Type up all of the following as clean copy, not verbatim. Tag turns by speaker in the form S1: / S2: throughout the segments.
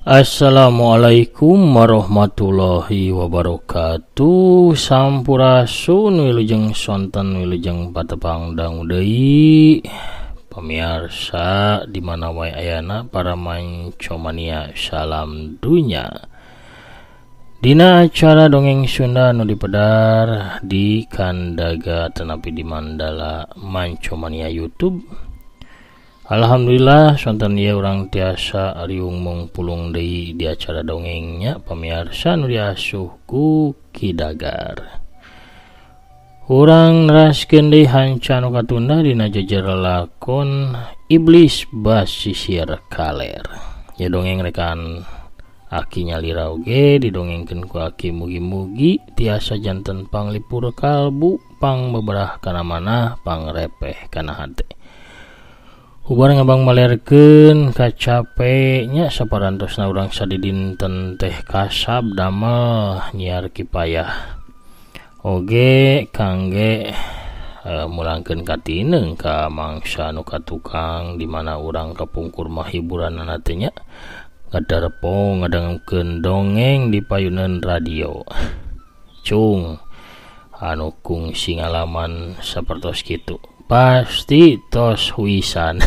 S1: Assalamualaikum warahmatullahi wabarakatuh. Sampurasun wilujeng sonten wilujeng patepang dang deui pamirsa di mana wae ayana para mancomania salam dunya. Dina acara dongeng Sunda anu dipedar di Kandaga tenapi di Mandala Mancomania YouTube. Alhamdulillah sonten ieu urang tiasa ariung mung pulung deui di acara dongengnya pamirsa nu diasuh ku Ki Dagar. Urang neraskeun deui hanca nu katunda dina jejer lakon Iblis Basisir Kaler. Ya dongeng rekan Aki nyalira oge didongengkeun ku Aki mugi-mugi tiasa janten panglipur kalbu, pang beberah kana manah, pangrepeh kana hate. Ubar ngabang malerkeun kacapenya saparantosna urang sadidinten teh kasab damel nyiar kipayah oge kangge mulangkeun katineung ka mangsa nu katukang di mana urang kapungkur mah hiburanna teh nya ngadarepong ngadengkeun dongeng di payuneun radio. Cung anu kungsi ngalaman sapertos kitu pasti tos huisan.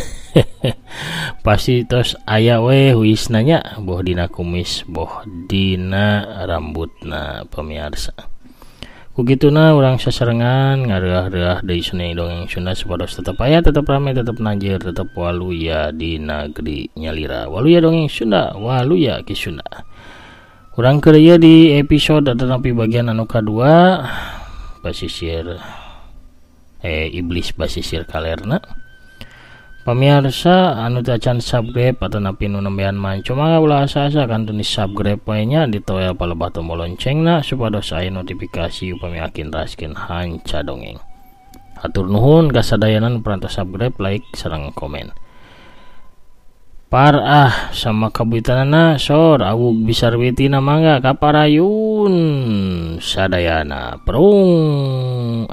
S1: Pasti tos aya we huisnanya boh dina kumis boh dina rambutna pamirsa. Kugituna urang sasarengan ngareah-reah deui sunyi dongeng Sunda supados tetep aya, tetep rame, tetep nanjeur, tetep waluya di negeri nyalira. Waluya dongeng Sunda, waluya Ki Sunda. Urang keur ieu di episode tenapi bagian anu kadua Iblis Basisir Kalerna. Pamirsa anu teu acan subscribe atanapi nu nembean manco mangga ulah asa-asa kan tulis subscribe we nya ditoya palebah tombol loncengna supados aya notifikasi upami akin raskeun hanca dongeng. Hatur nuhun kasadayanan perantos subscribe, like sareng komen. Parah sama kabuitanana sor awug bisar witina mangga kaparayun sadayana perung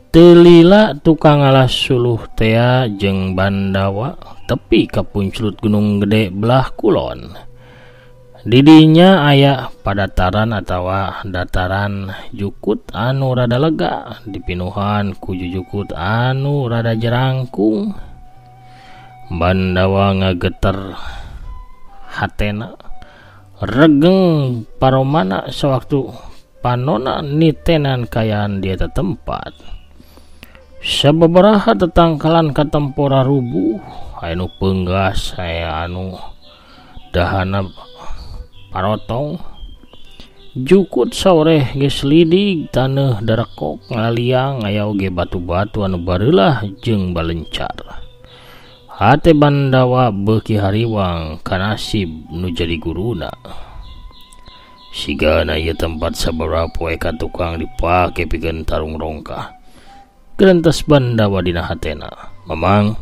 S1: Telila tukang alas suluh tea jeung Bandawa tepi ka punculut Gunung Gede belah kulon. Didinya aya padataran atawa dataran jukut anu rada lega dipinuhan ku jukut anu rada jerangkung. Bandawa ngageter hatena regeng paromana sewaktu panona nitenan kayaan dia tempat. Sababaraha tetangkalan katempora rubuh anu peunggas anu dahana parotong jukut saureh geus lidig taneuh darekok ngaliang aya oge batu-batu anu bareulah jeung balencar. Hate Bandawa beuki hariwang kanasib nu jadi guruna. Sigana ieu tempat sabaraha poe katukang dipake pikeun tarung rongkah. Gerentas Bandawa dina hatena, "Mamang,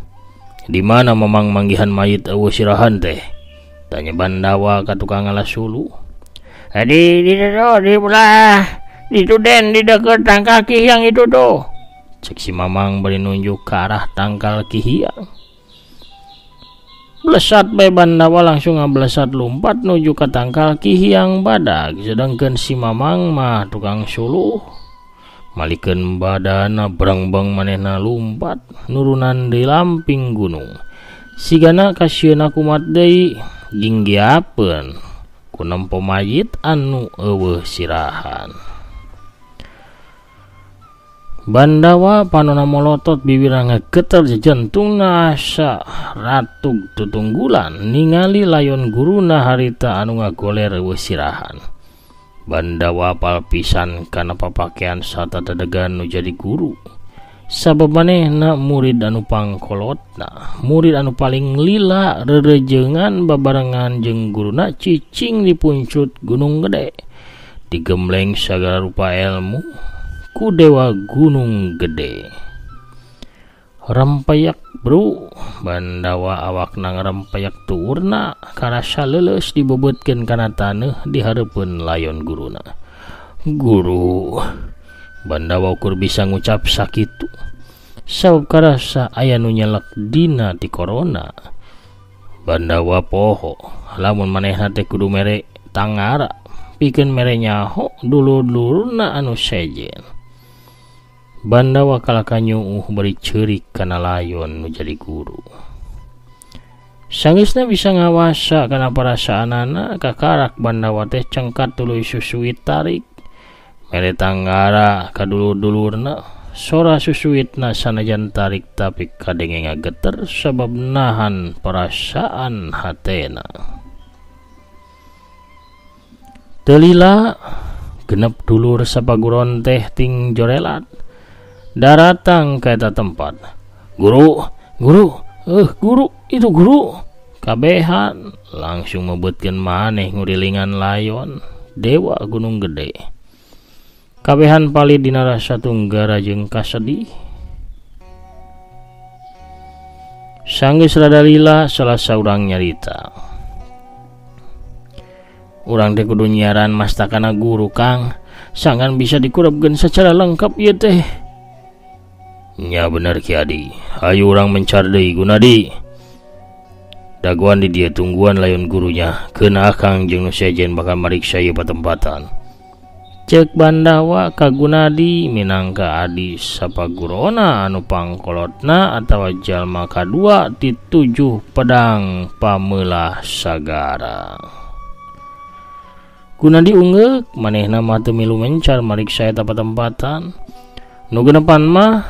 S1: di mana Mamang manggihan mayit eueuh sirahan teh?" Tanya Bandawa ka tukang alas sulu. "Di belah itu den di deket tangkal Kihiang itu tuh." Cek si Mamang bari nunjuk ke arah tangkal Kihiang. Blesat bae Bandawa langsung ngablesat lompat nuju ka tangkal Kihiang badag, sedangkeun si Mamang mah tukang suluh malikeun badana berangbang manehna lumpat nurunan di lamping gunung. Sigana kasieuna kumat deui ginggiapeun ku nempo mayit anu eueuh sirahan. Bandawa panona molotot bibirna ngageter jantungna asa ratug tutunggulan ningali layon guruna harita anu ngagoler eueuh sirahan. Bandawa apal pisan kana papakean sarta dedegan nu jadi guru. Sabab manehna murid anu pangkolotna, murid anu paling lila rerejengan babarengan jeung guruna cicing di puncut Gunung Gede. Digembleng sagala rupa ilmu ku dewa Gunung Gede. Rampayak bro, Bandawa awakna ngarempeyak tuurna karasa leuleus dibobotkeun kana taneuh di hareupeun layon guruna. Guru, Bandawa ukur bisa ngucap sakitu sabab karasa aya nu nyelek dina ti corona. Bandawa poho lamun manehna teh kudu mere tangara pikeun mere nyaho dulur-dulurna anu sejen. Bandawa kalaka nyuuh beri ceurik kana layon nu jadi guru. Sanggeusna bisa ngawasa kana perasaanana kakarak Bandawa teh cengkat tuluy susuit tarik mere tanggara ka dulur-dulurna. Sora susuitna sanajan tarik tapi kadenge ngageter sabab nahan perasaan hatena. Telila genep dulur sapaguron teh ting jorelat daratang ka eta tempat. Guru, itu guru. Kabehan langsung mebutkeun maneh ngurilingan layon dewa Gunung Gede. Kabehan palid dina rasa tunggara jeung kasedih. Sanggeus rada lila salah saurang nyarita. Urang teh kudu nyiaran mastakana guru Kang, sangan bisa dikurepkeun secara lengkap ieu teh. Nya bener Ki Adi, hayu urang mencar deui Gunadi. Daguan di dieu tungguan layon gurunya, keuna Akang jeung nu sejen bakal mariksa ieu patempatan. Cek Bandawa ka Gunadi minangka adi sapagurona anu pangkolotna atawa jalma kadua ti 7 pedang pameulah sagara. Gunadi ungeuk manehna mah teu milu mencar mariksa eta patempatan. Nu geunepan mah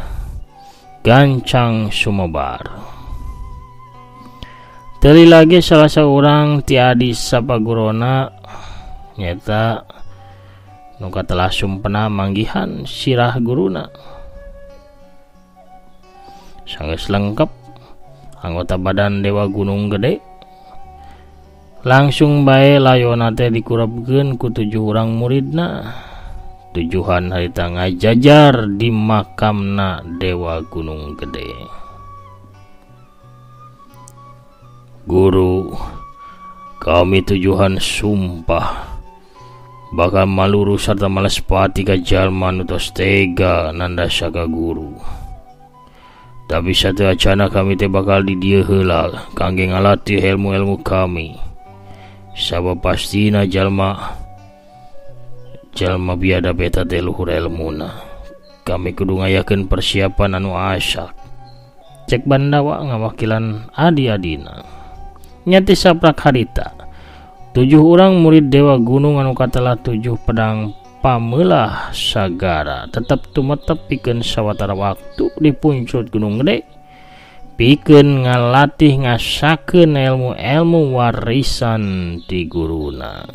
S1: gancang sumebar. Teu lagi salah saurang ti adi sapagurona nyata nu katelah sumpena manggihan sirah guruna. Sanggeus lengkep anggota badan Dewa Gunung Gede, langsung bae layonna teh dikurepkeun ku 7 urang muridna. Tujuan harita ngajajar di makamna Dewa Gunung Gede. Guru, kami tujuan sumpah bakal maluru sarta malespati ka jalma nu tos tega nandasa ka guru. Tapi satu acana kami teh bakal di dieu heula kangge ngalatih ilmu-ilmu kami. Sabab pastina jalma biadab eta teh luhur ilmuna. Kami kudu ngayakeun persiapan anu asak. Cek Bandawa ngawakilan adi-adina. Nyati saprak harita 7 urang murid Dewa Gunung anu katelah 7 pedang pameulah sagara tetep tumetep pikeun sawatara waktu di puncak Gunung Gede pikeun ngalatih ngasakeun ilmu-ilmu warisan ti guruna.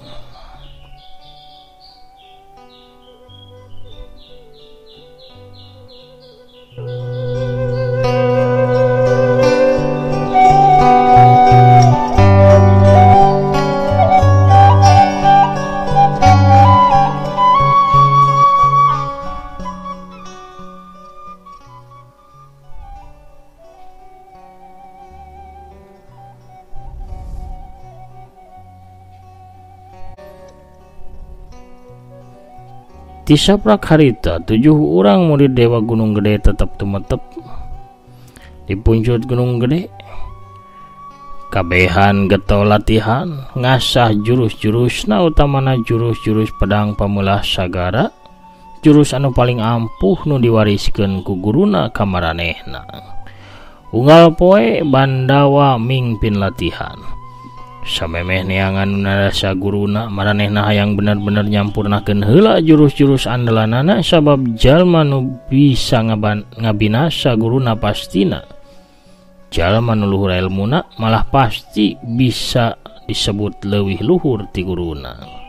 S1: Tisaprak harita 7 urang murid Dewa Gunung Gede tetap tumetep di puncak Gunung Gede. Kabehan geto latihan ngasah jurus-jurusna utamana jurus-jurus pedang pameulah sagara, jurus anu paling ampuh nu diwariskeun ku guruna ka maranehna. Unggal poe Bandawa mingpin latihan. Samemeh neangan narasa guruna maranehna hayang bener-bener nyampurnakeun heula jurus-jurus andalanana sabab jalma nu bisa ngabinasa guruna pastina. Jalma nu luhur ilmuna malah pasti bisa disebut leuwih luhur ti guruna.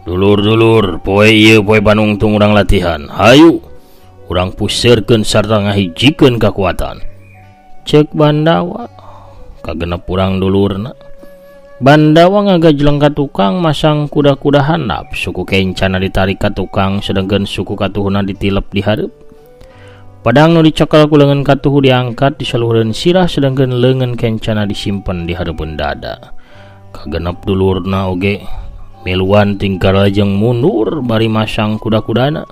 S1: Dulur-dulur, poe ieu poe panungtung urang latihan. Hayu, urang puseurkeun sarta ngahijikeun kakuatan. Cek Bandawa, kagenep urang dulurna. Bandawa ngagajleng ka tukang masang kuda-kuda handap, suku kencana ditarik ka tukang sedangkan suku katuhuna ditilep di hareup. Pedang nu dicekal ku leungeun katuhu diangkat di saluhureun sirah sedangkan leungeun kencana disimpen di hareupeun dada. Kagenep dulurna oge miluan tingkar lajeng mundur bari masang kuda-kudana.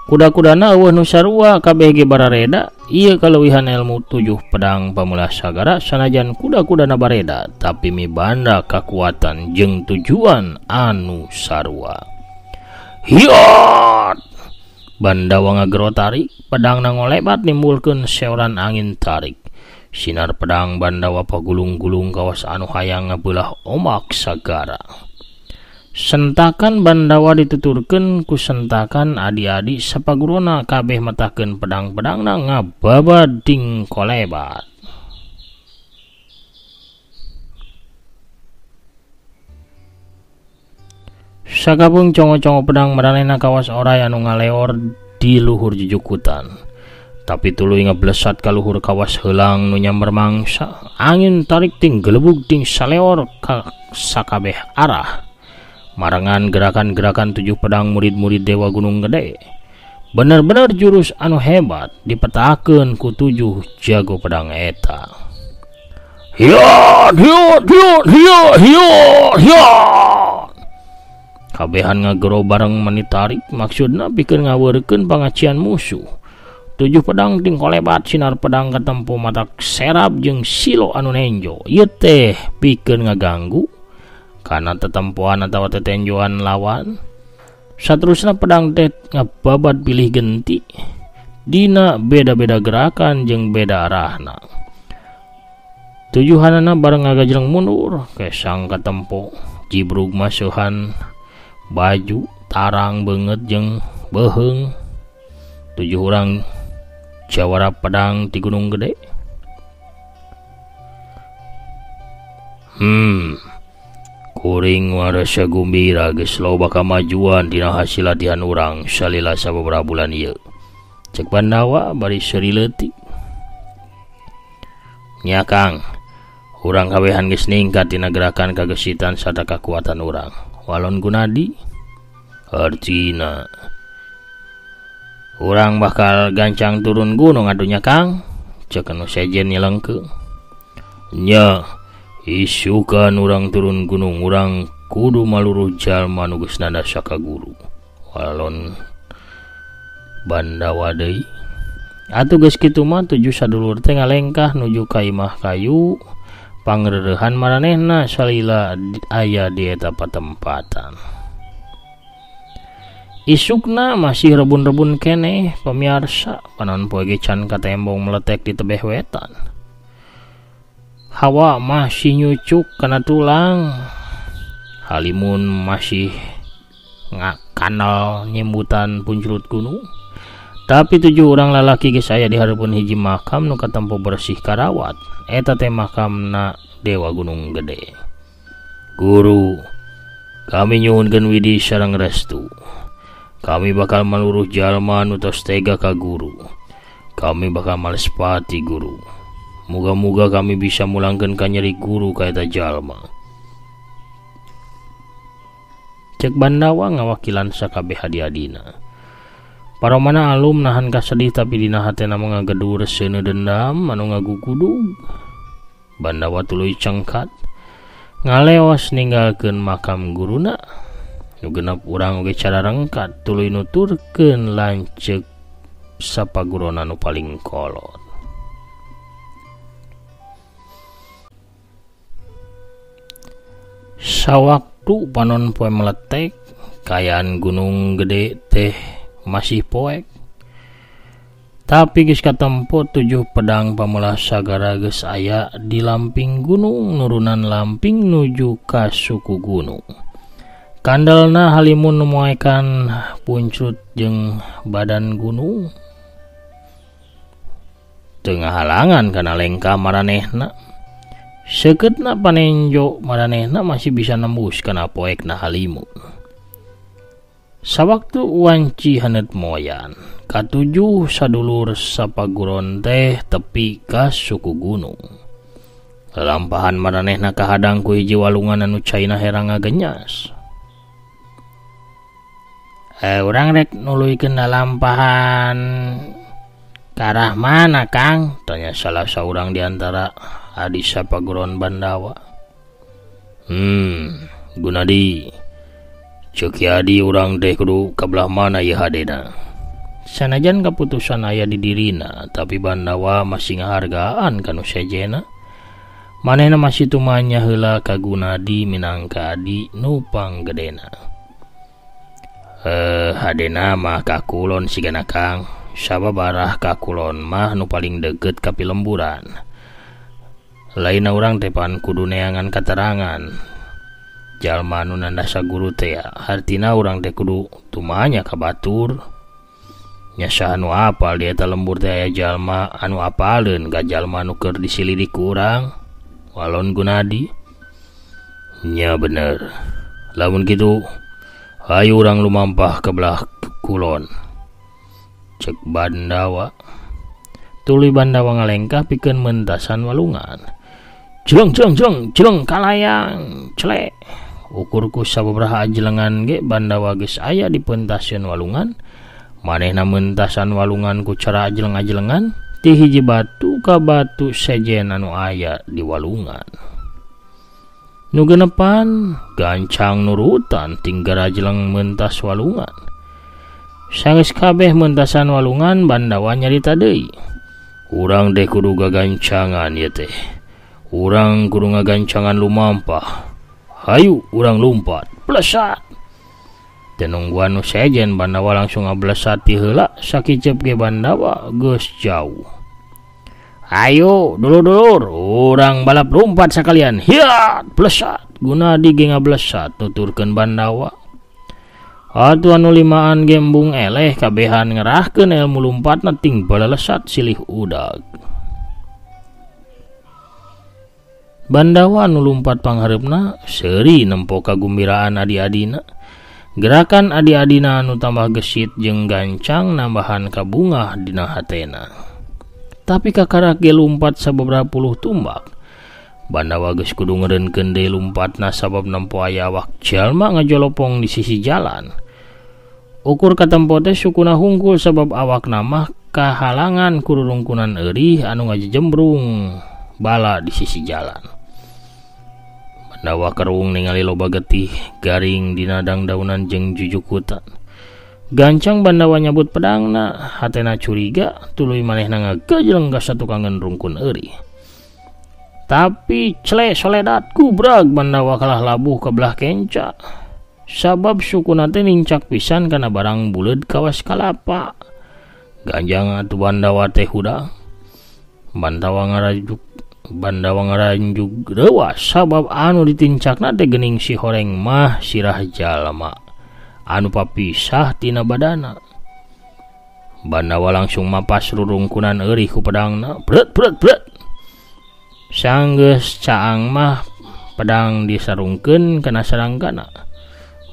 S1: Kuda-kudana eueuh nu sarua kabeh ge barareda. Ieu kaleuwihan ilmu 7 pedang pamula sagara sanajan kuda-kudana bareda tapi mibanda kakuatan jeung tujuan anu sarua. Hiat! Bandawa ngagero tarik, pedangna ngolebat nimbulkeun seoran angin tarik. Sinar pedang Bandawa pagulung-gulung kawas anu hayang ngabeulah omak sagara. Sentakan Bandawa dituturkeun ku sentakan adi-adi sapagurona kabeh matakeun pedang-pedangna ngababading kolebat. Sakabung congo-congo pedang maranehna kawas oray anu ngaleor di luhur jujukutan. Tapi tuluy ngablesat ka luhur kawas heulang nu nyamber mangsa. Angin tarik ting gelebug ting saleor ka sakabeh arah. Marangan gerakan-gerakan 7 pedang murid-murid Dewa Gunung Gede. Bener-bener jurus anu hebat dipetakeun ku 7 jago pedang eta. Hiat, hiat, hiat, hiat, hiat, hiat. Kabehan ngagero bareng menitarik maksudna pikeun ngaweurekeun pangacian musuh. 7 pedang ting kolebat sinar pedang katempo matak serap jeung silo anu nenjo. Ieu teh pikeun ngaganggu kana tetempoan atawa tetenjoan lawan. Saterusna pedang teh ngababat pilih genti dina beda-beda gerakan jeung beda arahna. Tujuhanana bareng ngagajleng mundur kesang katempo jibrug masuhan baju tarang banget jeung beheung. 7 urang jawara pedang di Gunung Gede. Kuring warasa gumbira geus loba kamajuan dina hasil latihan urang salila sababaraha bulan ieu. Cek Bandawa bari seuri leutik. Nya Kang, urang kawehan geus ningkat dina gerakan kagesitan sarta kakuatan urang. Walon Gunadi artina urang bakal gancang turun gunung adunya Kang, cek anu sejen nyelengkeung. Nya isukan urang turun gunung urang kudu maluruh jalma nu geus nanda sakaguru. Walon Bandawa deui. Atuh geus kitu mah 7 sadulur teh ngalengkah nuju ka imah kayu pangreurehan maranehna salila aya di eta patempatan. Isukna masih rebun-rebun keneh pamiarsa panon poe ge can katembong meletek di tebeh wetan. Hawa masih nyucuk kana tulang. Halimun masih kanal nyembutan punclut gunung. Tapi 7 urang lalaki geus aya di hareupeun hiji makam nu katempo bersih karawat. Eta teh makamna Dewa Gunung Gede. Guru, kami nyuhunkeun widi sareng restu. Kami bakal maluruh jalma nu tos tega ka guru. Kami bakal malespati guru. Muga-muga kami bisa mulangkeun ka nyeri guru ka eta jalma. Cek Bandawa ngawakilan sakabeh adi-adina. Paromana alum nahan kasedih tapi dina hatena mangagaduh reseuneun dendam anu ngagugudug. Bandawa tuluy cengkat ngaleos ninggalkeun makam guruna. Nu genep urang oge cara rengkat tuluy nuturkeun lanceuk sapagurona nu paling kolot. Sawaktu panon poe meletek kayaan Gunung Gede teh masih poek. Tapi geus katempo 7 pedang pamula sagara geus aya di lamping gunung nurunan lamping nuju ka suku gunung. Kandalna halimun moekan punclut jeung badan gunung. Teu ngahalangan kana lengka maranehna. Sekeutna panenjo maranehna masih bisa nembus kana poekna halimun. Sawaktu wanci haneut moyan, katujuh sadulur sapaguron teh tepi ka suku gunung. Lalampahan maranehna kahadang ku hiji walungan anu caina herang ngagenyas. Urang rek nuluykeun lalampahan karah mana Kang? Tanya salah seorang di antara adi sapaguron Bandawa. Gunadi, ceuk adi urang teh kudu kabelah mana ieu hadena. Sanajan kaputusan aya di dirina, tapi Bandawa masih ngahargaan kanu sejena. Manehna masih tumanya heula ka Gunadi minangka adi nu panggedena. Hadena mah ka kulon sigana Kang, sababarah ka kulon mah nu paling deukeut ka Pilemburan. Lainna urang teh pan kudu neangan katerangan jalma anu nandasa guru teh, artina urang teh kudu tumanya ka batur. Nya saha nu apal di eta lembur teh aya jalma anu apaleun ka jalma anu keur disilidik ku urang. Walon Gunadi, nya bener. Lamun kitu, hayu urang lumampah ke belah kulon. Cek Bandawa. Tuluy Bandawa ngalengkah pikeun mentasan walungan. Jeleng kalayang, celek. Ukurku sababaraha ajelengan ge Bandawa geus aya di pentasan walungan. Manehna mentasan walungan ku cara ajeleng-ajelengan. Ti hiji batu ka batu sejen anu aya di walungan. Nu genepan gancang nurutan tinggal ajeleng mentas walungan. Sanggeus kabeh mentasan walungan Bandawa nyarita deui. Urang teh kudu gagancangan ieu teh. Urang kudu ngagancangan lumampah. Hayu urang lumpat, blesat. Teu nungguan nu sejen Bandawa langsung ngablesat ti heula, sakicep ge Bandawa geus jauh. Ayo dulur-dulur, urang balap lompat sakalian. Hiat, blesat. Gunadi ge ngablesat tuturkeun Bandawa. Atuh anu limaan gembung eleh kabehan ngerahkeun ilmu lompatna ting balelesat silih udag. Bandawa anu lumpat panghareupna seuri nempo kagumbiraan adi-adina. Gerakan adi-adina anu tambah gesit jeung gancang nambahan kabungah dina hatena. Tapi kakarak ge lumpat sababaraha puluh tumbak. Bandawa geus kudu ngeureunkeun deui lumpatna sabab nempo aya awak jalma ngajolopong di sisi jalan. Ukur katempo teh sukuna hungkul sabab awakna mah kahalangan ku rurungkunan eurih anu ngajejembrung bala di sisi jalan. Bandawa kerung ningali loba getih garing dina dangdaunan jeung jujukutan. Gancang Bandawa nyabut pedangna, hatena curiga, tuluy manehna ngagejeleng ka satukang rungkun euri. Tapi cele soledat kubrag Bandawa kalah labuh ka belah kenca. Sabab sukuna teh nincak pisan kana barang buleud kawas kalapa. Ganjang atuh Bandawa teh hudang. Bandawa ngaranjuk rewas sabab anu ditincakna teh geuning si horeng mah sirah jalma anu papisah tina badana. Bandawa langsung mapas rurungkunan eurih ku pedangna. Bret. Sanggeus caang mah pedang disarungkeun kana sarangkana.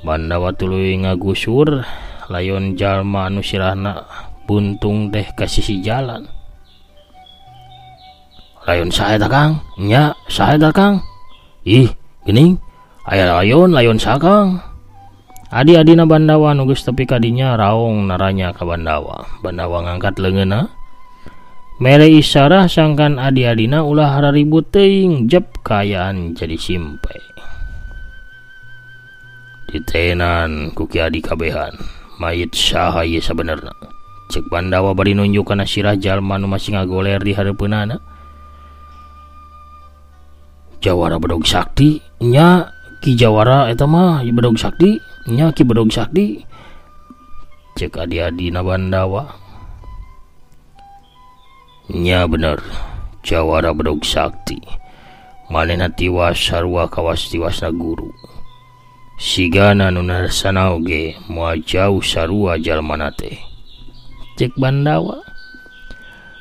S1: Bandawa tuluy ngagusur layon jalma anu sirahna buntung teh ka sisi jalan. Layon saha eta Kang? Nya, saha eta Kang? Ih, geuning aya layon saha Kang? Adi-adina Bandawa nu geus tepi ka dinya raong naranya ka Bandawa. Bandawa ngangkat leungeunna. Mere isyarah sangkan adi-adina ulah hararibut teuing jep kaayaan jadi simpe. Ditenan ku Ki Adi kabehan. Mayit saha ieu sabenerna? Cek Bandawa bari nunjuk kana sirah jalma nu masih ngagoler di hareupeunana. Jawara Bedog Sakti, nya Ki Jawara eta mah Bedog Sakti, nya Ki Bedog Sakti. Cek adi-adina Bandawa. Nya bener, Jawara Bedog Sakti. Manehna tiwas sarua kawas tiwasna guru. Sigana nu narsana oge moal jauh sarua jalmana teh. Cek Bandawa.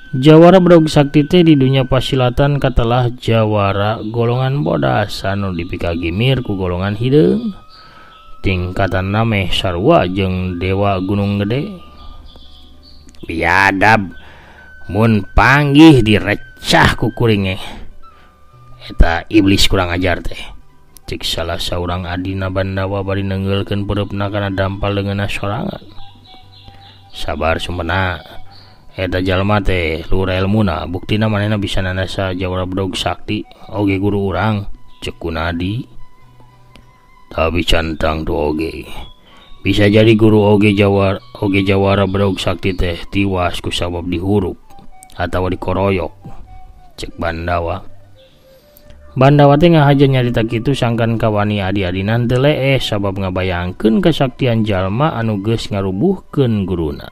S1: Jawara Bedog Sakti teh di dunia pasilatan katelah jawara golongan bodas anu dipikagimir ku golongan hideung. Tingkatan nameh sarua jeung Dewa Gunung Gede. Biadab mun panggih direcah ku kuring Eta iblis kurang ajar teh. Cik salah seorang adina Bandawa bari nenggeleulkeun peureup-na kana dampal leungeunna sorangan. Sabar sumpena. Eta jalma teh luhur elmuna, buktina manehna bisa nanasa Jawara Bedog Sakti oge guru urang, cek Kunadi. Tapi cantang tu oge. Bisa jadi guru oge Jawara Bedog Sakti teh tiwas ku sabab dihurup atawa dikoroyok, cek Bandawa. Bandawa teh ngahaja nyarita kitu sangkan kawani adi-adinan teu leeh sabab ngabayangkeun kasaktian jalma anu geus ngarubuhkeun guruna.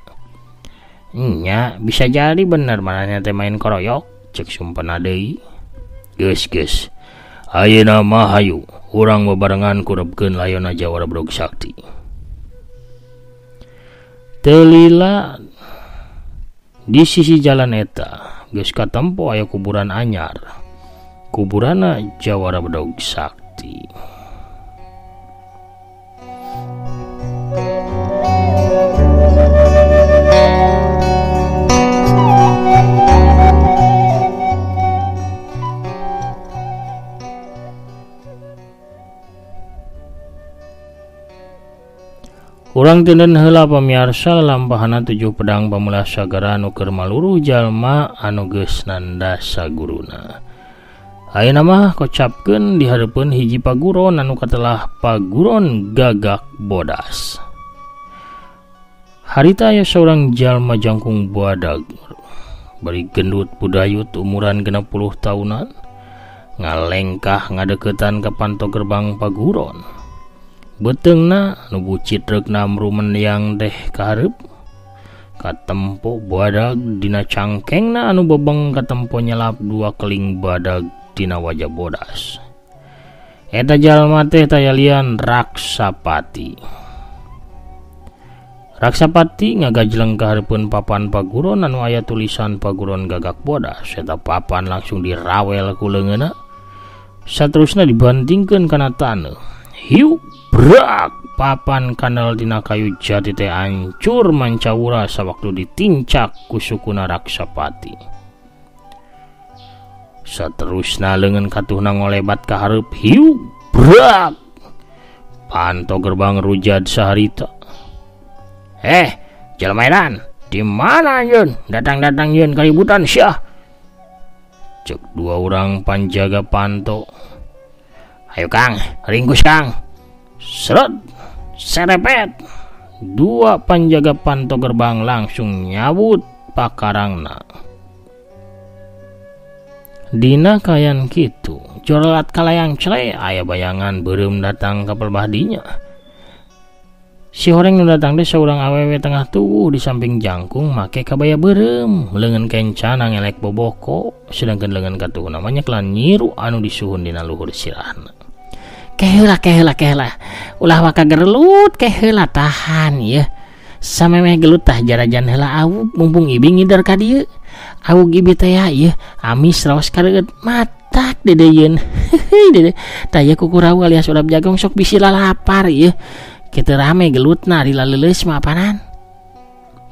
S1: Nya bisa jadi bener manehna teh main koroyok, cek sumpena deui. Geus. Ayeuna mah hayu urang bebarengan kurebkeun layonna Jawara Bedog Sakti. Teu lila di sisi jalan eta geus katempo aya kuburan anyar. Kuburana Jawara Bedog Sakti. Urang tinden heula pamiarsa lampahana 7 pedang pamula sagara anu keur maluruh jalma anu geus nandasa guruna. Ayeuna mah kocapkeun di hareupeun hiji paguron anu katelah Paguron Gagak Bodas. Harita aya seorang jalma jangkung badag bari gendut budayut umuran 60 tahunan ngalengkah ngadeukeutan ka panto gerbang paguron. Beteungna nu bucit reukna mrumendiang teh kahareup katempo badag dina cangkengna anu bebeng katempo nyelap 2 keling badag tina wajah Bodas. Eta jalma teh tayalian Raksapati. Raksapati ngagajleng ka hareupeun papan paguron anu aya tulisan Paguron Gagak Bodas. Eta papan langsung dirawel ku leungeunna. Saterusna dibantingkeun kana taneuh. Hiu brak papan kanal dina kayu jati teh hancur mancawura sawaktu ditincak ku sukuna Raksapati. Saterusna leungeun katuhna ngolebat ka hareup hiu brak panto gerbang rujad saharita. Jalma edan, di mana yeun? Datang-datang yeun kaributan syah. Cek 2 urang panjaga panto. Ayo Kang, ringkus Kang. Seret, serepet. 2 panjaga panto gerbang langsung nyabut pakarangna. Dina kayan kitu, jorelat kalayang cele aya bayangan beureum datang ka pelbahdinya. Si horeng nu datang teh saurang awewe tengah tubuh di samping jangkung make kabaya beureum, leungeun kencana ngelek boboko, sedangkeun leungeun katuhna mah nyekelan nyiru anu disuhun dina luhur sirahna. Keheula. Ulah waka gerelut keheula tahan ye. Samemeh gelut tah jarajan heula awuk mumpung ibing ngidar ka dieu. Awuk ibi teh ye amis raos kareueut matak dedeyeun. Dede taya kukurau alias urap jagong sok bisi lalapar ye. Kitu rame gelutna di laleuleus mah apanan.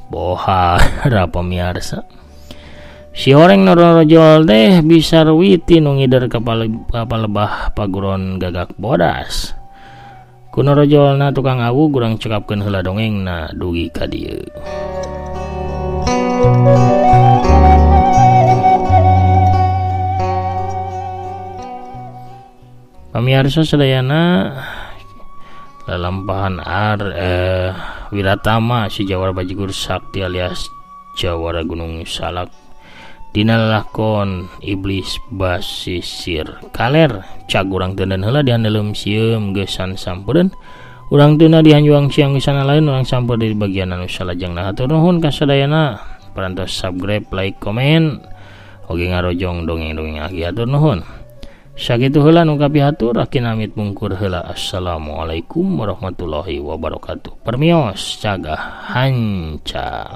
S1: Boha ra pamiarsa. Si horeng norojol teh bisa ruwiti nu ngider ka palebah Paguron Gagak Bodas. Ku norojolna tukang awu urang cekapkeun heula dongengna dugi ka dieu. Pamirsa sadayana lalampahan Wiratama si Jawara Bajigur Sakti alias Jawara Gunung Salak dina lakon Iblis Basisir Kaler. Cag urang teunan heula dihandeuleum sieum geusan sampureun urang teu dihanjuang siang geusana lain urang sampeur di bagian anu salajengna. Hatur nuhun ka sadayana parantos subscribe, like, komen oge ngarojong dongeng-dongeng agi. Hatur nuhun. Sakitu heula nu kapihatur akin amit mungkur heula. Assalamualaikum warahmatullahi wabarakatuh. Permios cagah hanca.